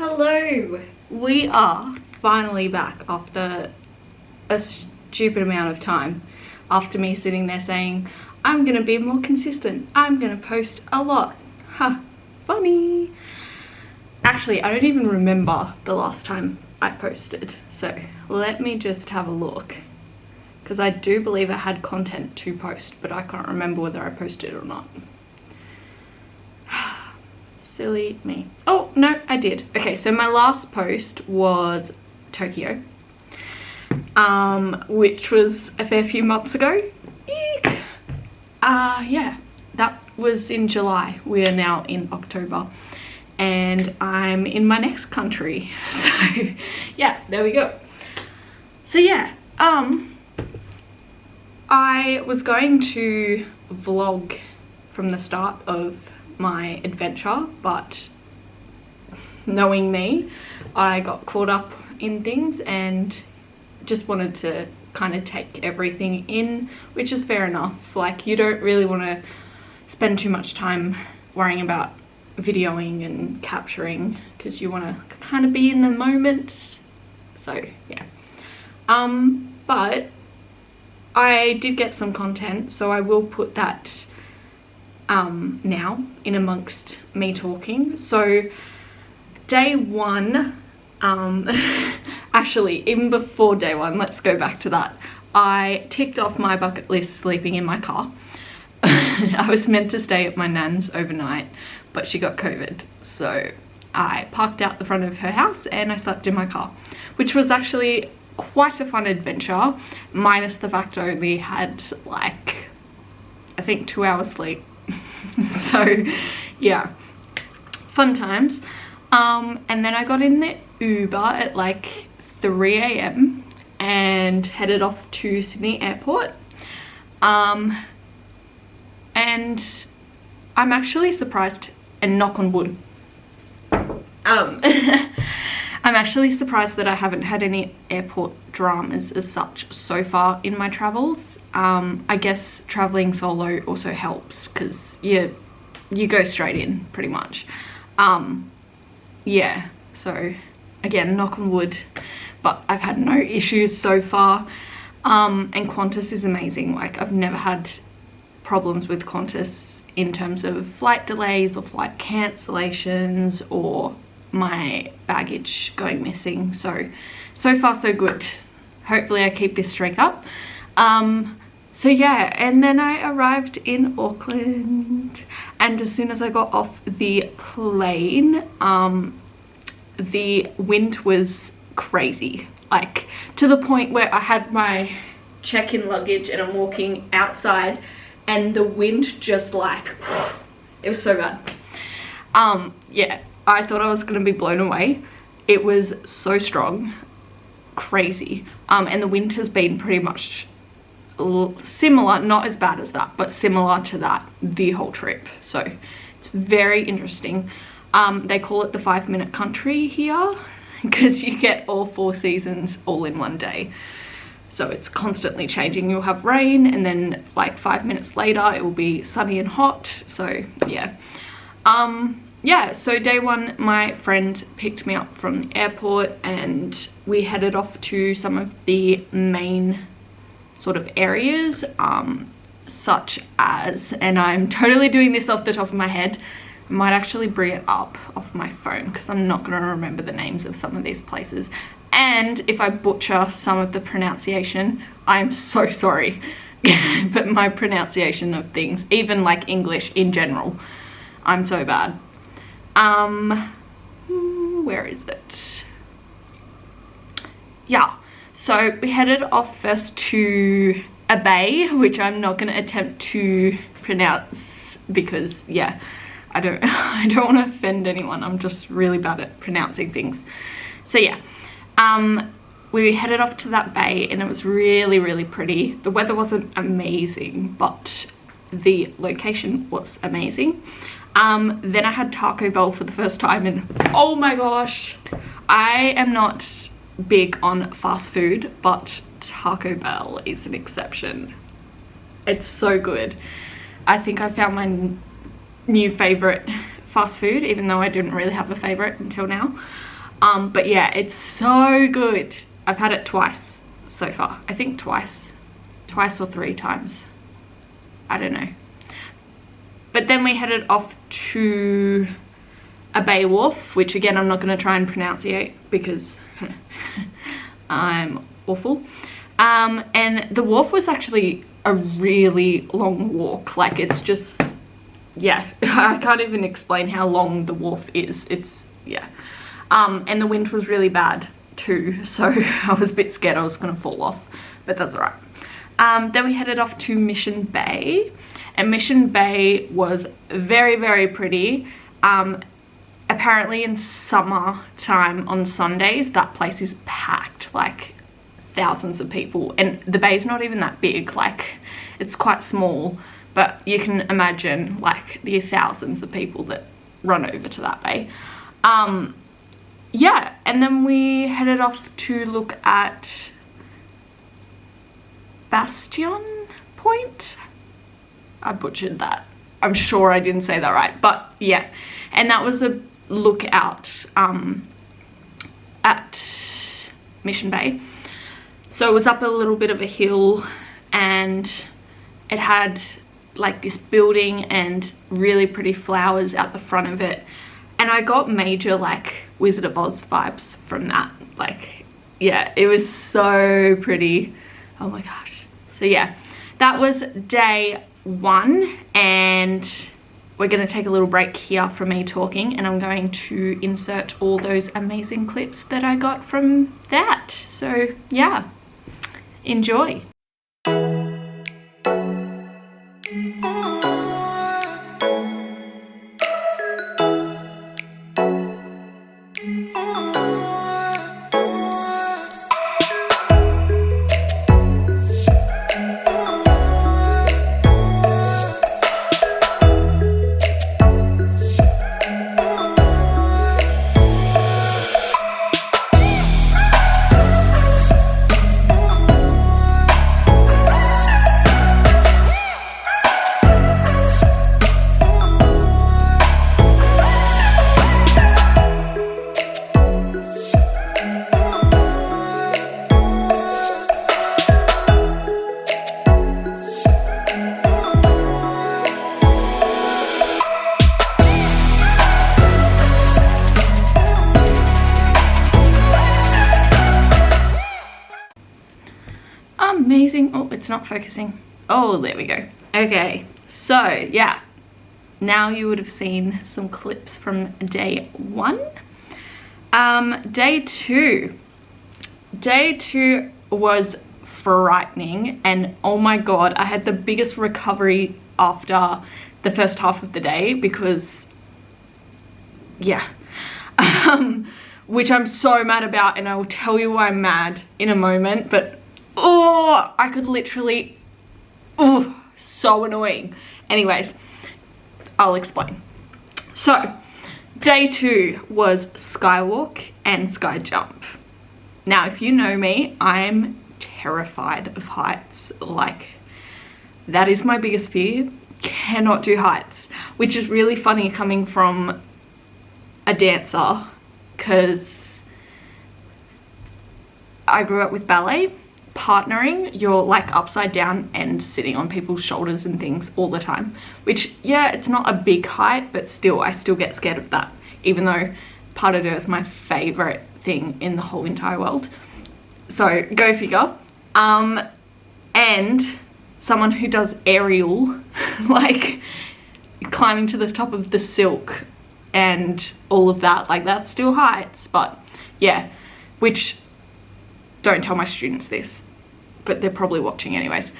Hello! We are finally back after a stupid amount of time. After me sitting there saying, I'm gonna be more consistent, I'm gonna post a lot. Ha, funny. Actually, I don't even remember the last time I posted. So let me just have a look. Because I do believe I had content to post, but I can't remember whether I posted or not. Silly me. Oh, no, I did. Okay, so my last post was Tokyo, which was a fair few months ago. Eek. Yeah, that was in July. We are now in October, and I'm in my next country. So, yeah, there we go. So, yeah, I was going to vlog from the start of my adventure, but knowing me, I got caught up in things and just wanted to kind of take everything in, which is fair enough. Like, you don't really want to spend too much time worrying about videoing and capturing because you want to kind of be in the moment. So yeah, but I did get some content, so I will put that now in amongst me talking. So day one, actually even before day one, let's go back to that. I ticked off my bucket list sleeping in my car. I was meant to stay at my nan's overnight, but she got COVID, so I parked out the front of her house and I slept in my car, which was actually quite a fun adventure, minus the fact I only had like, I think 2 hours sleep. So yeah, fun times. And then I got in the Uber at like 3 AM and headed off to Sydney Airport. And I'm actually surprised, and knock on wood, I'm actually surprised that I haven't had any airport dramas as such so far in my travels. I guess traveling solo also helps because you go straight in pretty much. Yeah, so again, knock on wood, but I've had no issues so far. And Qantas is amazing. Like, I've never had problems with Qantas in terms of flight delays or flight cancellations or my baggage going missing. So far so good. Hopefully I keep this streak up. So yeah, and then I arrived in Auckland, and as soon as I got off the plane, the wind was crazy, like to the point where I had my check-in luggage and I'm walking outside and the wind just like, it was so bad. Yeah, I thought I was gonna be blown away. It was so strong, crazy. And the wind has been pretty much similar, not as bad as that, but similar to that the whole trip. So it's very interesting. They call it the 5-minute country here because you get all 4 seasons all in one day. So it's constantly changing. You'll have rain and then like 5 minutes later it will be sunny and hot. So yeah. Yeah, so day one, my friend picked me up from the airport and we headed off to some of the main sort of areas, such as, and I'm totally doing this off the top of my head, I might actually bring it up off my phone because I'm not going to remember the names of some of these places. And if I butcher some of the pronunciation, I'm so sorry. But my pronunciation of things, even like English in general, I'm so bad. Where is it? Yeah, so we headed off first to a bay, which I'm not going to attempt to pronounce because yeah, I don't want to offend anyone. I'm just really bad at pronouncing things. So yeah, we headed off to that bay and it was really, really pretty. The weather wasn't amazing, but the location was amazing. Then I had Taco Bell for the first time and oh my gosh, I am not big on fast food, but Taco Bell is an exception. It's so good. I think I found my new favorite fast food, even though I didn't really have a favorite until now. But yeah, it's so good. I've had it twice so far. I think twice or 3 times. I don't know. But then we headed off to a Bay Wharf, which again, I'm not going to try and pronunciate because I'm awful. And the wharf was actually a really long walk. Like, it's just, yeah, I can't even explain how long the wharf is. It's, yeah. And the wind was really bad too, so I was a bit scared I was going to fall off, but that's all right. Then we headed off to Mission Bay, and Mission Bay was very, very pretty. Apparently in summertime on Sundays, that place is packed, like thousands of people, and the bay's not even that big, like it's quite small, but you can imagine like the thousands of people that run over to that bay. Yeah, and then we headed off to look at Bastion Point. I butchered that. I'm sure I didn't say that right, but yeah. And that was a look out at Mission Bay. So it was up a little bit of a hill, and it had like this building and really pretty flowers out the front of it. And I got major like Wizard of Oz vibes from that. Like, yeah, it was so pretty. Oh my gosh. So yeah, that was day 1, and we're going to take a little break here from me talking, and I'm going to insert all those amazing clips that I got from that. So yeah, enjoy. Amazing. Oh, it's not focusing. Oh, there we go. Okay, so yeah, now you would have seen some clips from day 1. Day 2 was frightening, and oh my god, I had the biggest recovery after the first half of the day, because yeah, which I'm so mad about, and I will tell you why I'm mad in a moment. But oh, I could literally, oh, so annoying. Anyways, I'll explain. So day 2 was skywalk and sky jump. Now, if you know me, I'm terrified of heights. Like, that is my biggest fear. Cannot do heights, which is really funny coming from a dancer, because I grew up with ballet. Partnering, you're like upside down and sitting on people's shoulders and things all the time, which, yeah, it's not a big height, but still, I still get scared of that, even though pas de deux is my favorite thing in the whole entire world. So go figure. And someone who does aerial, like climbing to the top of the silk and all of that, like that's still heights. But yeah, which, don't tell my students this, but they're probably watching anyways.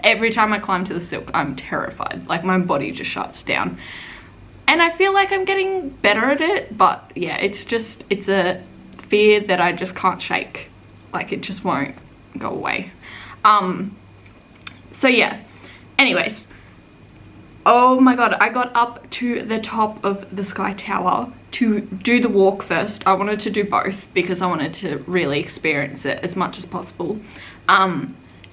Every time I climb to the silk, I'm terrified. Like, my body just shuts down. And I feel like I'm getting better at it, but yeah, it's a fear that I just can't shake. Like, it just won't go away. So yeah, anyways, oh my god, I got up to the top of the Sky Tower to do the walk first. I wanted to do both because I wanted to really experience it as much as possible.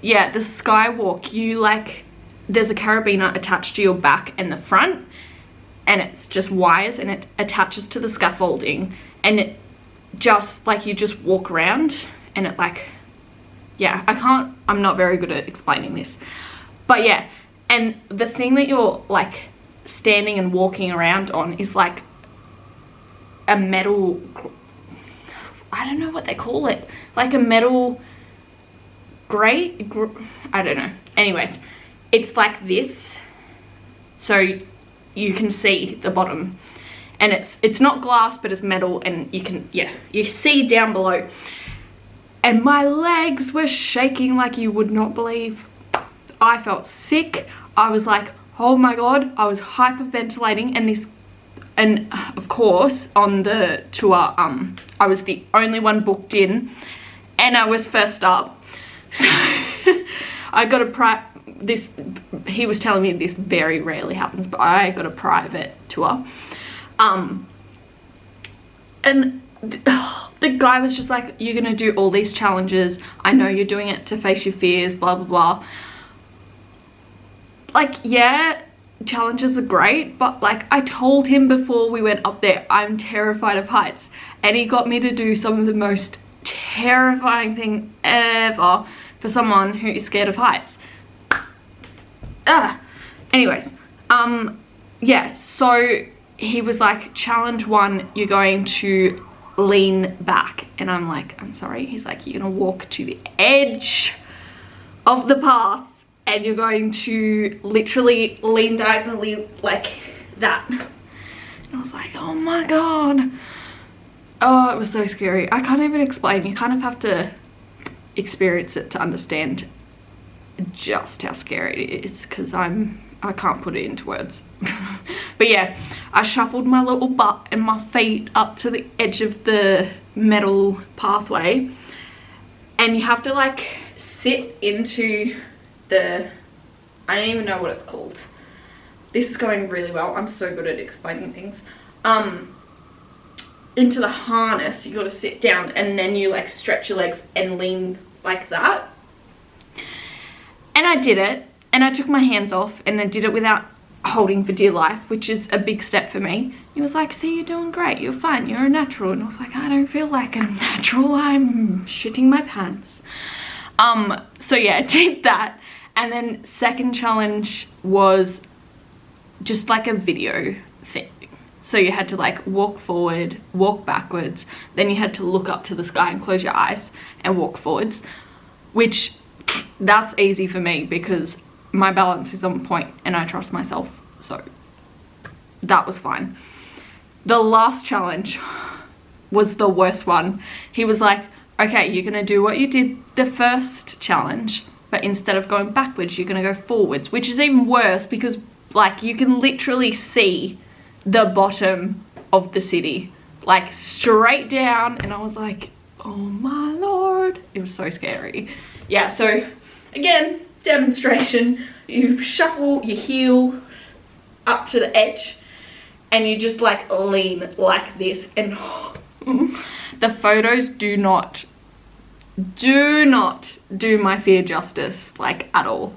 Yeah, the skywalk, you like, there's a carabiner attached to your back and the front, and it's just wires and it attaches to the scaffolding, and it just like, you just walk around and it like, yeah, I'm not very good at explaining this, but yeah. And the thing that you're like standing and walking around on is like a metal, I don't know what they call it, like a metal grate, I don't know. Anyways, it's like this, so you can see the bottom, and it's not glass, but it's metal, and you can, yeah, you see down below. And my legs were shaking like you would not believe. I felt sick. I was like, oh my god, I was hyperventilating. And of course on the tour, I was the only one booked in, and I was first up. So I got this, he was telling me this very rarely happens, but I got a private tour. And the guy was just like, you're gonna do all these challenges, I know you're doing it to face your fears, blah blah blah. Like, yeah, challenges are great, but like, I told him before we went up there, I'm terrified of heights, and he got me to do some of the most terrifying thing ever for someone who is scared of heights. Anyways, yeah, so he was like, challenge 1, you're going to lean back, and I'm like, I'm sorry. He's like, you're gonna walk to the edge of the path, and you're going to literally lean diagonally like that. And I was like, oh my god. Oh, it was so scary. I can't even explain. You kind of have to experience it to understand just how scary it is, because I can't put it into words. But yeah, I shuffled my little butt and my feet up to the edge of the metal pathway, and you have to like sit into the, I don't even know what it's called. This is going really well. I'm so good at explaining things. Into the harness, you got to sit down, and then you like stretch your legs and lean like that. And I did it, and I took my hands off, and I did it without holding for dear life, which is a big step for me. He was like, see, you're doing great, you're fine, you're a natural. And I was like, I don't feel like a natural, I'm shitting my pants. So yeah, I did that. And then second challenge was just like a video thing. So you had to like walk forward, walk backwards, then you had to look up to the sky and close your eyes and walk forwards, which that's easy for me because my balance is on point and I trust myself, so that was fine. The last challenge was the worst one. He was like, okay, you're gonna do what you did the first challenge, but instead of going backwards, you're gonna go forwards, which is even worse because like you can literally see the bottom of the city, like straight down, and I was like, oh my lord, it was so scary. Yeah, so again, demonstration, you shuffle your heels up to the edge and you just like lean like this, and the photos do not do my fear justice, like at all.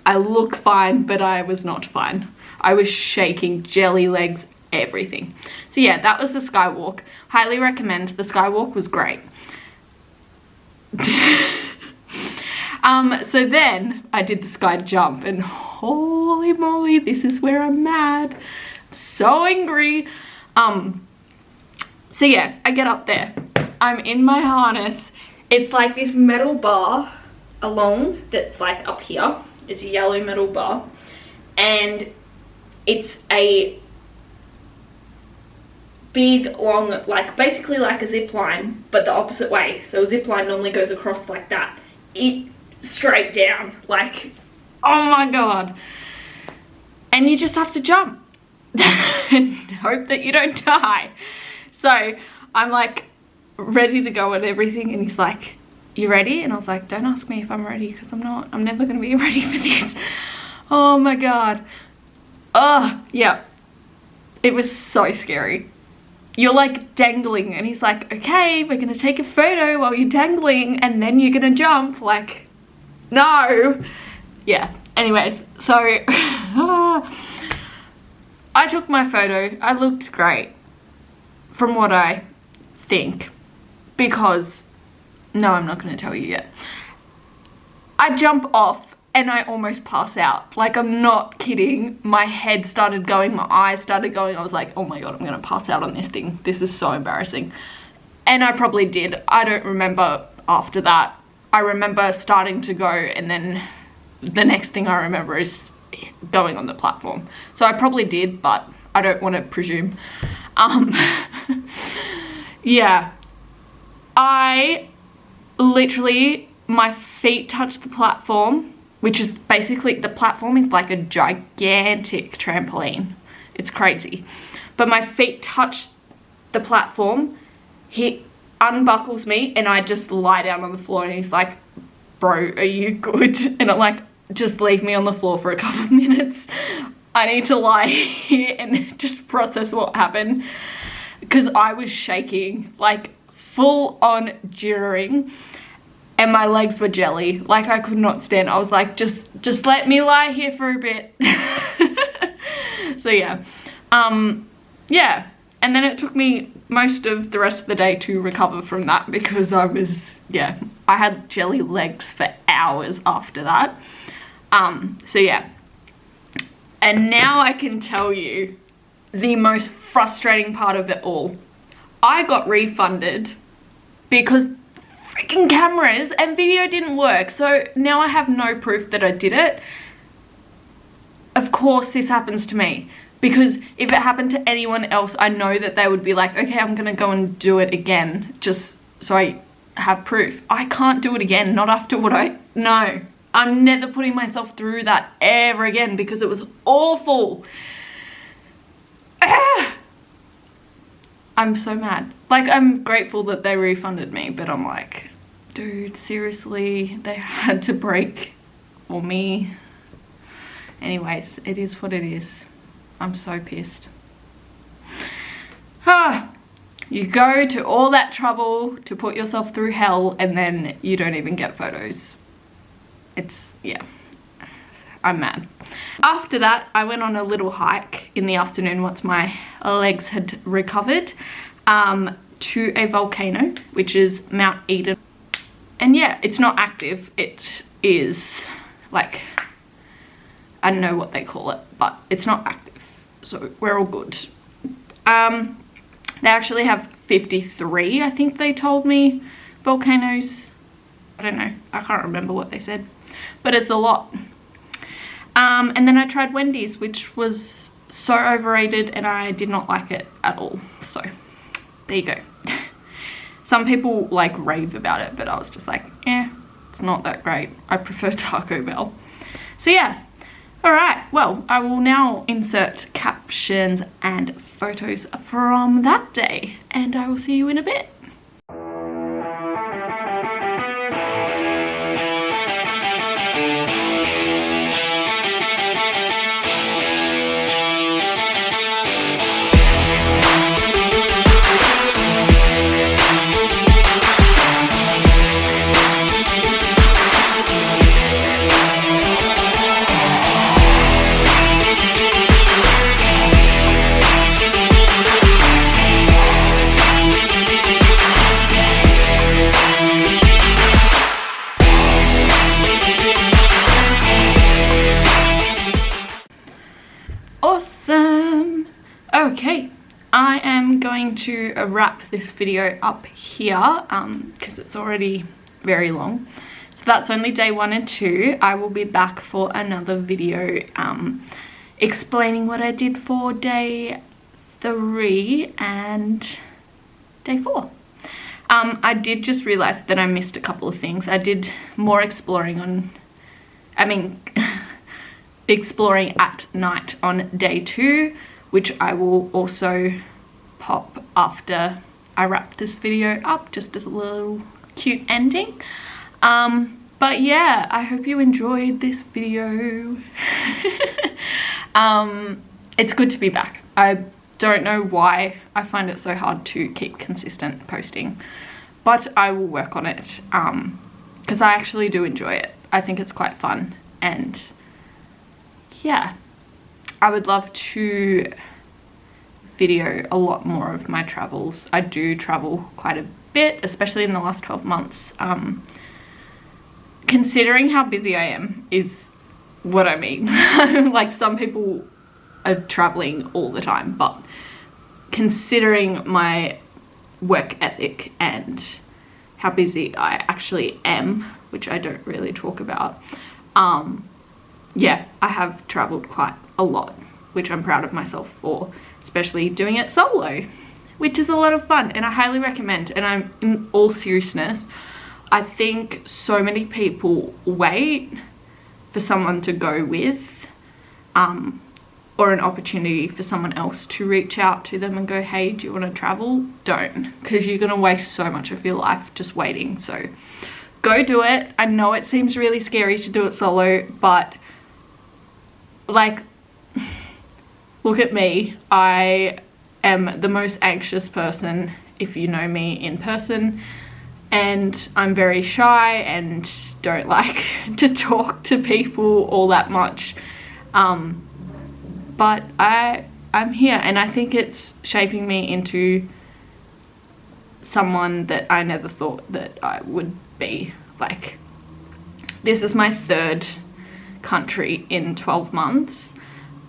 I look fine, but I was not fine. I was shaking, jelly legs, everything. So yeah, that was the skywalk. Highly recommend. The skywalk was great. So then I did the sky jump, and holy moly, this is where I'm mad. I'm so angry. So yeah, I get up there. I'm in my harness. It's like this metal bar along that's like up here. It's a yellow metal bar, and it's a big long, like basically like a zip line, but the opposite way. So a zip line normally goes across like that. It straight down, like, oh my god. And you just have to jump and hope that you don't die. So I'm like ready to go and everything, and he's like, you ready? And I was like, don't ask me if I'm ready, because I'm not. I'm never gonna be ready for this. Oh my god. Oh yeah, it was so scary. You're like dangling, and he's like, okay, we're gonna take a photo while you're dangling and then you're gonna jump. Like, no. Yeah, anyways, so I took my photo. I looked great from what I think, because no, I'm not going to tell you yet. I jump off and I almost pass out. Like, I'm not kidding. My head started going, my eyes started going. I was like, oh my God, I'm going to pass out on this thing. This is so embarrassing. And I probably did. I don't remember after that. I remember starting to go, and then the next thing I remember is going on the platform. So I probably did, but I don't want to presume. Yeah. I literally, my feet touched the platform, which is basically, the platform is like a gigantic trampoline. It's crazy. But my feet touched the platform. He unbuckles me and I just lie down on the floor, and he's like, bro, are you good? And I'm like, just leave me on the floor for a couple of minutes. I need to lie here and just process what happened, because I was shaking, like full on jittering, and my legs were jelly. Like, I could not stand. I was like, just let me lie here for a bit. So yeah. Yeah. And then it took me most of the rest of the day to recover from that, because I was, yeah, I had jelly legs for hours after that. So yeah. And now I can tell you the most frustrating part of it all. I got refunded because freaking cameras and video didn't work. So now I have no proof that I did it. Of course this happens to me, because if it happened to anyone else, I know that they would be like, okay, I'm gonna go and do it again, just so I have proof. I can't do it again, not after what no. I'm never putting myself through that ever again, because it was awful. I'm so mad. Like, I'm grateful that they refunded me, but I'm like, dude, seriously, they had to break for me. Anyways, it is what it is. I'm so pissed. You go to all that trouble to put yourself through hell, and then you don't even get photos. It's, yeah, I'm mad. After that, I went on a little hike in the afternoon once my legs had recovered, to a volcano, which is Mount Eden. And yeah, it's not active. It is like, I don't know what they call it, but it's not active. So we're all good. They actually have 53, I think they told me, volcanoes. I don't know. I can't remember what they said, but it's a lot. And then I tried Wendy's, which was so overrated, and I did not like it at all. So there you go. Some people like rave about it, but I was just like, it's not that great. I prefer Taco Bell. So yeah. All right, well, I will now insert captions and photos from that day, and I will see you in a bit. Awesome. Okay, I am going to wrap this video up here because it's already very long. So that's only day 1 and 2. I will be back for another video explaining what I did for day 3 and day 4. I did just realize that I missed a couple of things. I did more exploring exploring at night on day 2, which I will also pop after I wrap this video up, just as a little cute ending. But yeah, I hope you enjoyed this video. It's good to be back. I don't know why I find it so hard to keep consistent posting, but I will work on it because I actually do enjoy it. I think it's quite fun, and yeah, I would love to video a lot more of my travels. I do travel quite a bit, especially in the last 12 months. Considering how busy I am is what I mean. Like, some people are traveling all the time, but considering my work ethic and how busy I actually am, which I don't really talk about, yeah, I have traveled quite a lot, which I'm proud of myself for, especially doing it solo, which is a lot of fun, and I highly recommend. And I'm, in all seriousness, I think so many people wait for someone to go with, or an opportunity for someone else to reach out to them and go, hey, do you want to travel? Don't, because you're going to waste so much of your life just waiting. So go do it. I know it seems really scary to do it solo, but like, look at me. I am the most anxious person, if you know me in person, and I'm very shy and don't like to talk to people all that much. But I'm here, and I think it's shaping me into someone that I never thought that I would be. Like, this is my 3rd country in 12 months.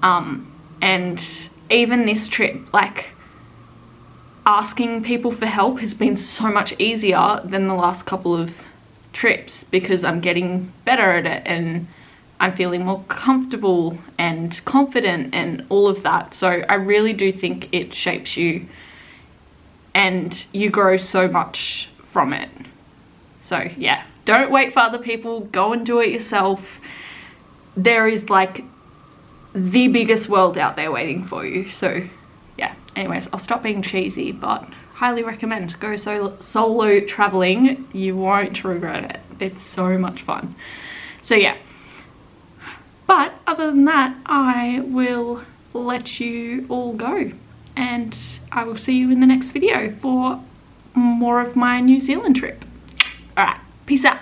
And even this trip, like, asking people for help has been so much easier than the last couple of trips, because I'm getting better at it and I'm feeling more comfortable and confident and all of that. So I really do think it shapes you, and you grow so much from it. So yeah, don't wait for other people, go and do it yourself. There is like the biggest world out there waiting for you. So yeah, anyways, I'll stop being cheesy, but highly recommend. Go solo traveling. You won't regret it. It's so much fun. So yeah, but other than that, I will let you all go, and I will see you in the next video for more of my New Zealand trip. All right, peace out.